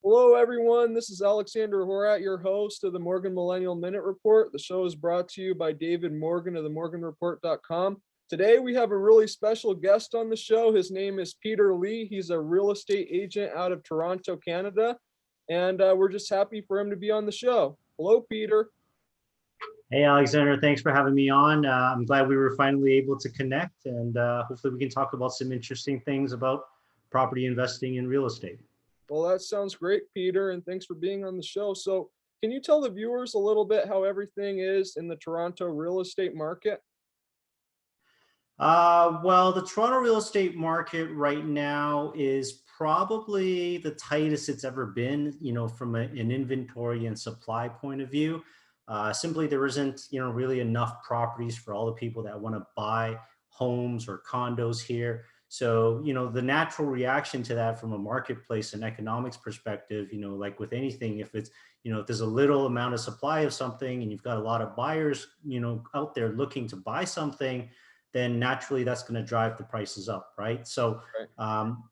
Hello, everyone. This is Alexander Horat, your host of the Morgan Millennial Minute Report. The show is brought to you by David Morgan of themorganreport.com. Today, we have a really special guest on the show. His name is Peter Lee. He's a real estate agent out of Toronto, Canada, and we're just happy for him to be on the show. Hello, Peter. Hey, Alexander, thanks for having me on. I'm glad we were finally able to connect, and hopefully we can talk about some interesting things about property investing in real estate. Well, that sounds great, Peter, and thanks for being on the show. So, can you tell the viewers a little bit how everything is in the Toronto real estate market? Well, the Toronto real estate market right now is probably the tightest it's ever been, from an inventory and supply point of view. Simply, there isn't, really enough properties for all the people that want to buy homes or condos here. So, the natural reaction to that from a marketplace and economics perspective, like with anything, if it's, if there's a little amount of supply of something and you've got a lot of buyers, out there looking to buy something, then naturally that's going to drive the prices up, right? So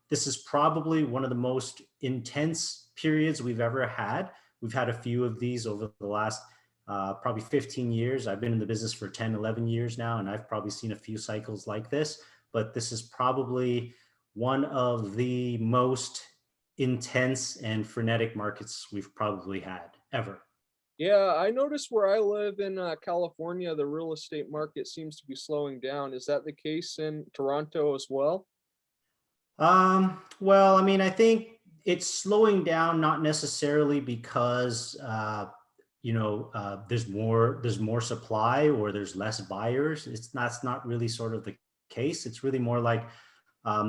this is probably one of the most intense periods we've ever had. We've had a few of these over the last probably 15 years. I've been in the business for 10, 11 years now, and I've probably seen a few cycles like this, but this is probably one of the most intense and frenetic markets we've probably had ever. Yeah, I noticed where I live in California, the real estate market seems to be slowing down. Is that the case in Toronto as well? Well, I mean, I think it's slowing down, not necessarily because there's more supply or there's less buyers. That's not really sort of the case. It's really more like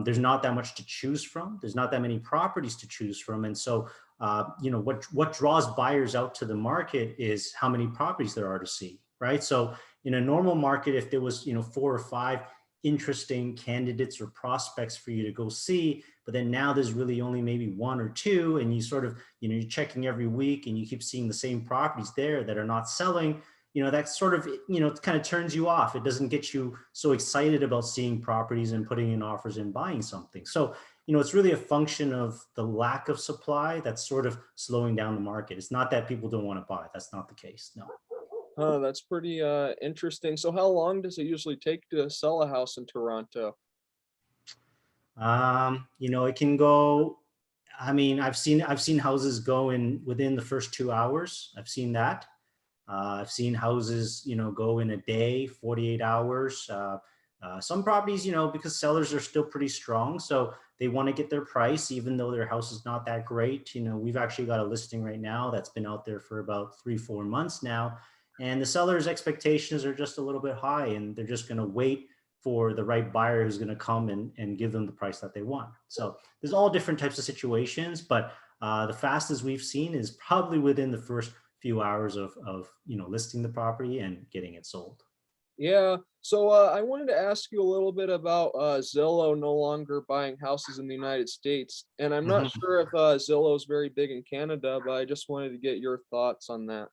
there's not that much to choose from. There's not that many properties to choose from, and so what draws buyers out to the market is how many properties there are to see, right? So in a normal market, if there was 4 or 5 interesting candidates or prospects for you to go see, but then now there's really only maybe 1 or 2, and you sort of you're checking every week and you keep seeing the same properties there that are not selling, that sort of it kind of turns you off. It doesn't get you so excited about seeing properties and putting in offers and buying something. So it's really a function of the lack of supply that's sort of slowing down the market. It's not that people don't want to buy. That's not the case. No. Oh, that's pretty interesting. So how long does it usually take to sell a house in Toronto? It can go. I mean, I've seen houses go in within the first 2 hours. I've seen that. I've seen houses, go in a day, 48 hours. Some properties, because sellers are still pretty strong, so they want to get their price, even though their house is not that great. We've actually got a listing right now that's been out there for about 3, 4 months now, and the seller's expectations are just a little bit high, and they're just going to wait for the right buyer who's going to come and give them the price that they want. So there's all different types of situations, but the fastest we've seen is probably within the first few hours of listing the property and getting it sold. Yeah. So I wanted to ask you a little bit about Zillow no longer buying houses in the United States. And I'm not Mhm. sure if Zillow is very big in Canada, but I just wanted to get your thoughts on that.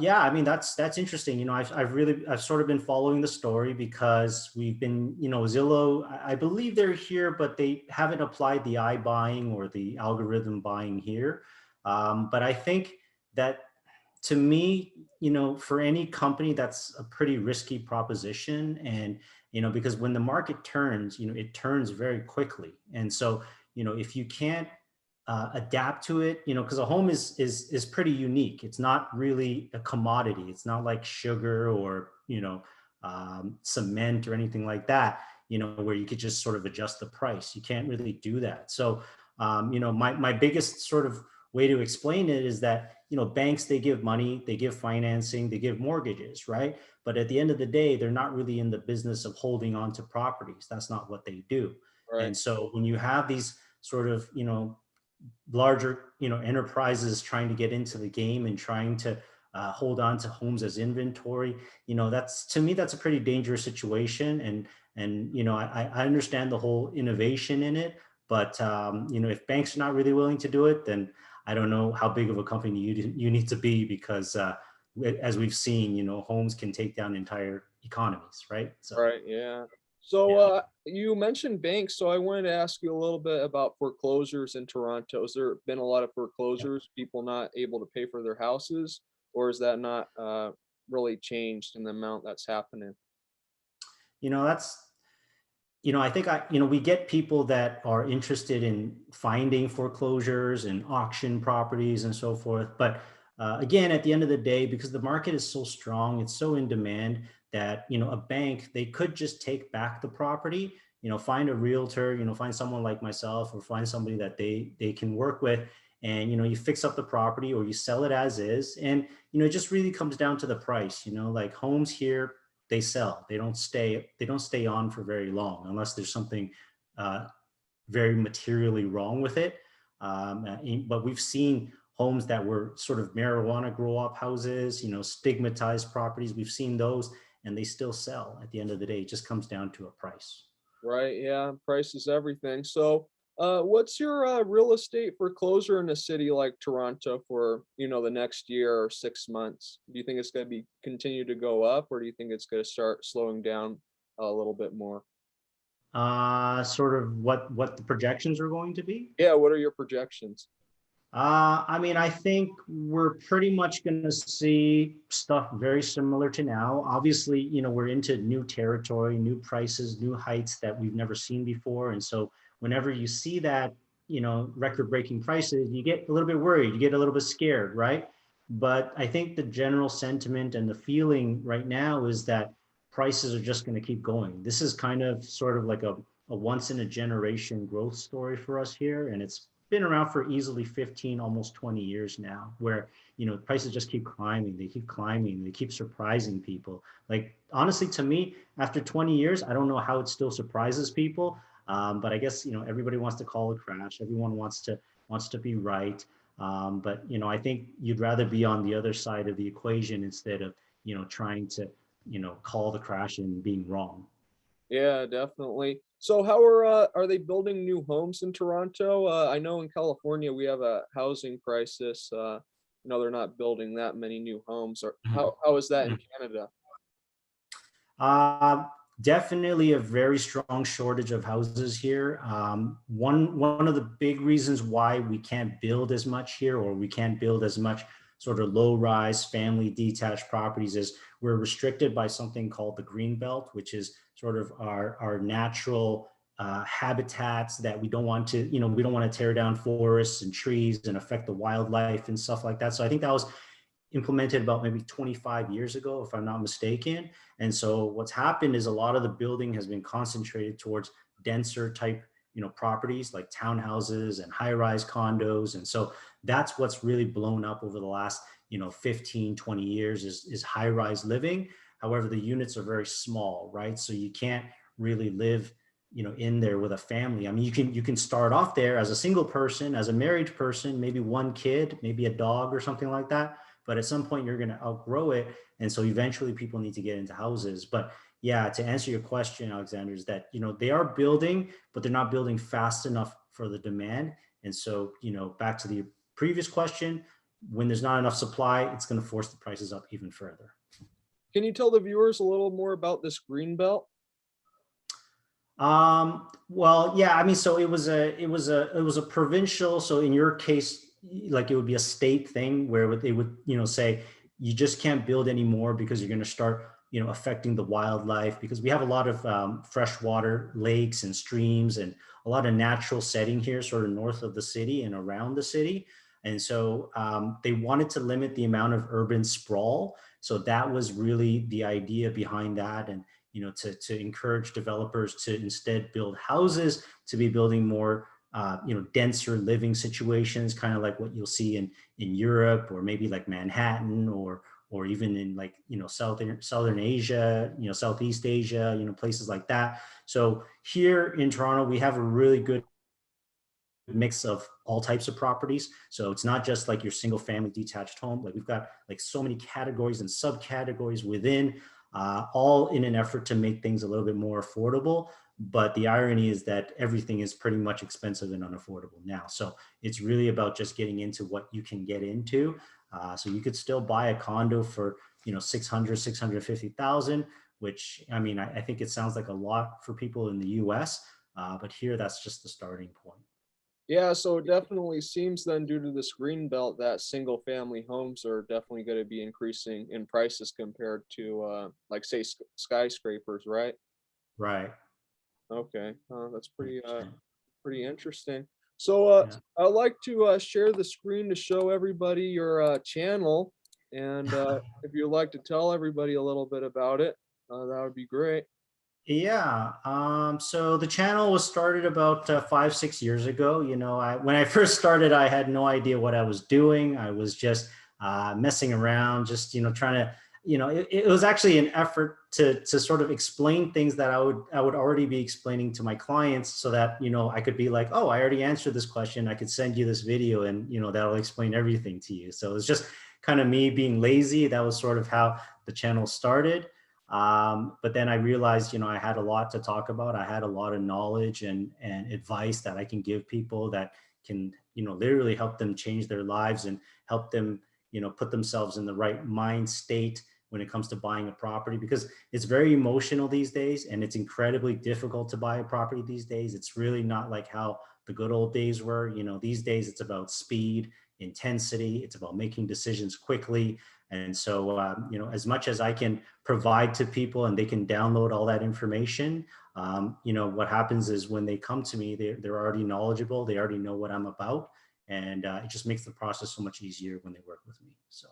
Yeah, I mean that's interesting. I've sort of been following the story because we've been, Zillow. I believe they're here, but they haven't applied the iBuying or the algorithm buying here. But I think that, to me, for any company, that's a pretty risky proposition, and because when the market turns, it turns very quickly, and so if you can't adapt to it, because a home is pretty unique. It's not really a commodity. It's not like sugar or cement or anything like that. Where you could just sort of adjust the price. You can't really do that. So my biggest sort of way to explain it is that banks, they give money, they give financing, they give mortgages, right? But at the end of the day, they're not really in the business of holding on to properties. That's not what they do. Right. And so when you have these sort of larger enterprises trying to get into the game and trying to hold on to homes as inventory, that's, to me, that's a pretty dangerous situation. And I understand the whole innovation in it, but if banks are not really willing to do it, then I don't know how big of a company you need to be, because as we've seen, homes can take down entire economies, right? So Right. Yeah. So, Yeah. you mentioned banks, so I wanted to ask you a little bit about foreclosures in Toronto. Has there been a lot of foreclosures, people not able to pay for their houses, or is that not really changed in the amount that's happening? You know, that's I think we get people that are interested in finding foreclosures and auction properties and so forth. But again, at the end of the day, because the market is so strong, it's so in demand that, a bank, they could just take back the property, find a realtor, find someone like myself or find somebody that they can work with. And, you fix up the property or you sell it as is. And, it just really comes down to the price, like homes here, they sell. They don't stay on for very long unless there's something uh, very materially wrong with it. But we've seen homes that were sort of marijuana grow up houses, stigmatized properties. We've seen those and they still sell at the end of the day. It just comes down to a price. Right, yeah, price is everything. So, what's your real estate foreclosure in a city like Toronto for, the next year or 6 months? Do you think it's going to be continue to go up, or do you think it's going to start slowing down a little bit more? Sort of what the projections are going to be. Yeah, what are your projections? I mean, I think we're pretty much going to see stuff very similar to now. Obviously, we're into new territory, new prices, new heights that we've never seen before. And so whenever you see that, record breaking prices, you get a little bit worried, you get a little bit scared, right? But I think the general sentiment and the feeling right now is that prices are just going to keep going. This is kind of sort of like a once in a generation growth story for us here. And it's been around for easily 15, almost 20 years now, where, prices just keep climbing, they keep surprising people. Like, honestly, to me, after 20 years, I don't know how it still surprises people. But I guess, everybody wants to call a crash. Everyone wants to be right. But, I think you'd rather be on the other side of the equation instead of, trying to, call the crash and being wrong. Yeah, definitely. So, how are they building new homes in Toronto? I know in California we have a housing crisis. They're not building that many new homes. Or how is that in Canada? Uh, Definitely a very strong shortage of houses here. One of the big reasons why we can't build as much here, or we can't build as much sort of low-rise family detached properties, is we're restricted by something called the green belt, which is sort of our natural habitats that we don't want to, we don't want to tear down forests and trees and affect the wildlife and stuff like that. So I think that was implemented about maybe 25 years ago, if I'm not mistaken. And so what's happened is a lot of the building has been concentrated towards denser type, properties like townhouses and high-rise condos. And so that's what's really blown up over the last, 15, 20 years is high-rise living. However, the units are very small, right? So you can't really live, in there with a family. I mean, you can start off there as a single person, as a married person, maybe one kid, maybe a dog or something like that, but at some point you're going to outgrow it. And so eventually people need to get into houses. But yeah, to answer your question, Alexander, is that, they are building, but they're not building fast enough for the demand. And so, back to the previous question, when there's not enough supply, it's going to force the prices up even further. Can you tell the viewers a little more about this green belt? Well, yeah, I mean, so it was a provincial. So in your case, like it would be a state thing where they would, say you just can't build anymore because you're going to start, affecting the wildlife, because we have a lot of freshwater lakes and streams and a lot of natural setting here, sort of north of the city and around the city. And so they wanted to limit the amount of urban sprawl. So that was really the idea behind that. And to encourage developers to instead build houses, to be building more, denser living situations, kind of like what you'll see in Europe, or maybe like Manhattan, or even in like, southern Asia, Southeast Asia, places like that. So here in Toronto, we have a really good mix of all types of properties. So it's not just like your single family detached home. Like we've got like so many categories and subcategories within, all in an effort to make things a little bit more affordable. But the irony is that everything is pretty much expensive and unaffordable now. So it's really about just getting into what you can get into. So you could still buy a condo for, 600, 650,000. which, I mean, I think it sounds like a lot for people in the US, but here that's just the starting point. Yeah, so it definitely seems then due to this green belt that single family homes are definitely going to be increasing in prices compared to like say skyscrapers, right? Right. Okay, that's pretty 100%. pretty interesting. So Yeah. I'd like to share the screen to show everybody your channel, and if you'd like to tell everybody a little bit about it, that would be great. Yeah. So the channel was started about 5, 6 years ago. When I first started, I had no idea what I was doing. I was just messing around, just, trying to, it was actually an effort to sort of explain things that I would already be explaining to my clients so that, I could be like, oh, I already answered this question. I could send you this video and, that'll explain everything to you. So it was just kind of me being lazy. That was sort of how the channel started. But then I realized, I had a lot to talk about. I had a lot of knowledge and advice that I can give people that can, literally help them change their lives and help them, put themselves in the right mind state when it comes to buying a property, because it's very emotional these days and it's incredibly difficult to buy a property these days. It's really not like how the good old days were. These days it's about speed, intensity, it's about making decisions quickly. And so, as much as I can provide to people and they can download all that information, what happens is when they come to me, they're already knowledgeable, they already know what I'm about. And it just makes the process so much easier when they work with me. So,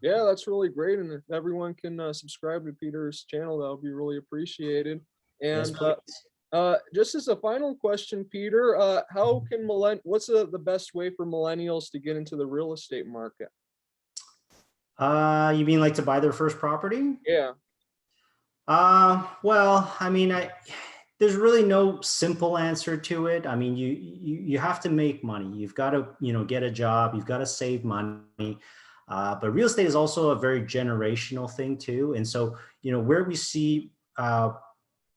Yeah, that's really great, and if everyone can subscribe to Peter's channel, that would be really appreciated. yes, And please. just as a final question, Peter, how can what's the best way for millennials to get into the real estate market? You mean like to buy their first property? Yeah. Well, I mean, there's really no simple answer to it. I mean, you have to make money. You've got to, get a job. You've got to save money. But real estate is also a very generational thing too. And so, where we see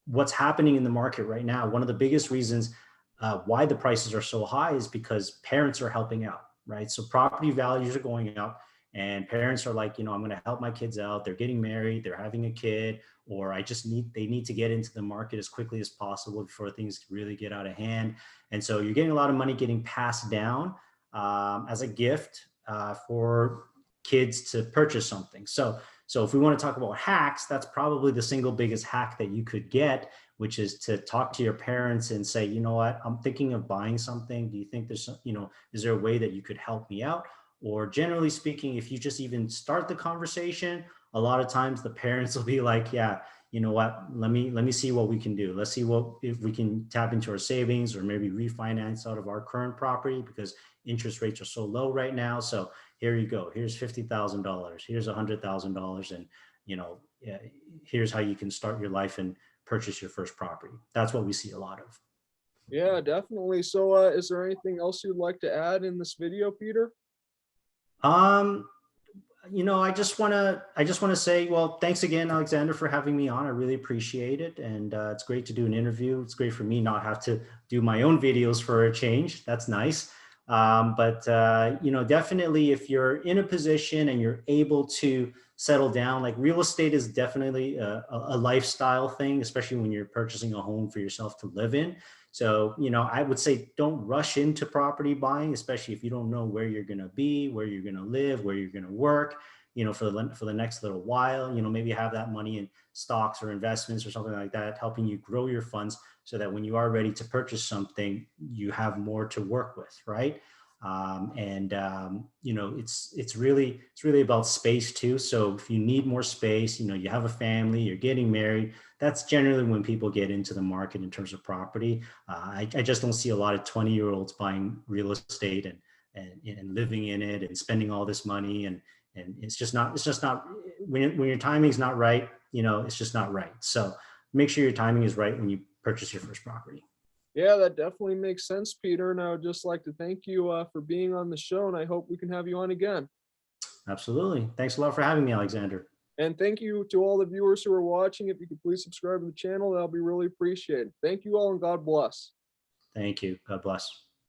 what's happening in the market right now, one of the biggest reasons why the prices are so high is because parents are helping out, right? So property values are going up and parents are like, I'm going to help my kids out. They're getting married, they're having a kid, or they need to get into the market as quickly as possible before things really get out of hand. And so you're getting a lot of money getting passed down as a gift for kids to purchase something. So if we want to talk about hacks, that's probably the single biggest hack that you could get, which is to talk to your parents and say, you know what, I'm thinking of buying something. Do you think there's, is there a way that you could help me out? Or generally speaking, if you just even start the conversation, a lot of times the parents will be like, yeah, you know what, let me see what we can do. Let's see what, if we can tap into our savings or maybe refinance out of our current property because interest rates are so low right now. So here you go. Here's $50,000. Here's $100,000. And, here's how you can start your life and purchase your first property. That's what we see a lot of. Yeah, definitely. So, is there anything else you'd like to add in this video, Peter? Um, I just want to say, well, thanks again, Alexander, for having me on. I really appreciate it. And it's great to do an interview. It's great for me not have to do my own videos for a change. That's nice. But definitely if you're in a position and you're able to settle down, like real estate is definitely a lifestyle thing, especially when you're purchasing a home for yourself to live in. So, I would say don't rush into property buying, especially if you don't know where you're going to be, where you're going to live, where you're going to work, for the next little while. Maybe have that money in stocks or investments or something like that, helping you grow your funds so that when you are ready to purchase something, you have more to work with, right? It's really about space too. So if you need more space, you have a family, you're getting married, that's generally when people get into the market in terms of property. I just don't see a lot of 20-year-olds buying real estate and living in it and spending all this money and it's just not when your timing is not right, it's just not right. So make sure your timing is right when you purchase your first property. Yeah, that definitely makes sense, Peter. And I would just like to thank you for being on the show, and I hope we can have you on again. Absolutely. Thanks a lot for having me, Alexander. And thank you to all the viewers who are watching. If you could please subscribe to the channel, that'll be really appreciated. Thank you all, and God bless. Thank you. God bless.